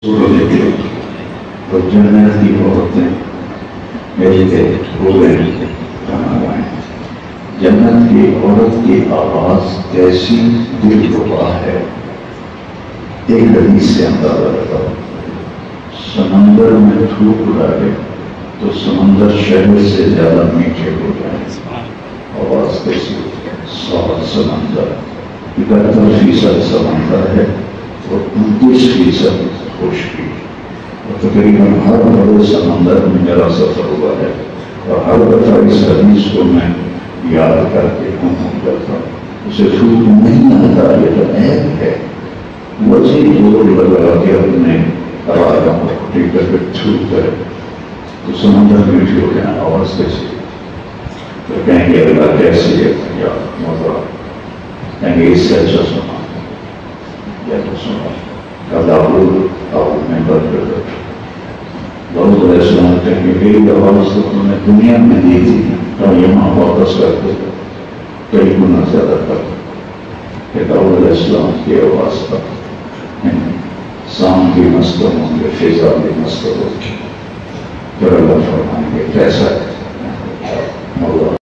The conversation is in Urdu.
تو جنت کی عورتیں میرے روئے کہاں گئے. جنت کی عورت کی آواز کیسی دل ربا ہے. ایک حدیث سے اندازہ لگاؤ. سمندر میں تھوک ڈالے تو سمندر شہر سے زیادہ میٹھے ہو جائے. آواز کیسی 100 سمندر 71% سمندر ہے اور 29% خشکی. اور تقریباً ہر بڑے سمندر میں میرا سفر ہوا ہے اور ہر دفعہ اس حدیث کو میں یاد کر کے کرتا ہوں. اسے تھوک نہیں آتا، یہ تو عیب ہے. وجہ زور لگا کے اپنے آرام کو کھٹی کر کے تھوک کرے تو سمندر میٹھی ہو جائے. آواز کیسی؟ تو کہیں گے اللہ کیسی ہے یا مزہ، کہیں گے اس سے اچھا سنا یا تو سنا میں بد کر دیتا. داؤد علیہ السلام کہیں گے میری آواز تو تم نے دنیا میں دی تھی تو یہاں واپس کر دے کئی گنا زیادہ تک. کہ داؤد علیہ السلام کی آواز پر سام بھی مست ہوں گے، فضا بھی مست ہوگی. پھر اللہ فرمائیں گے کیسا ہے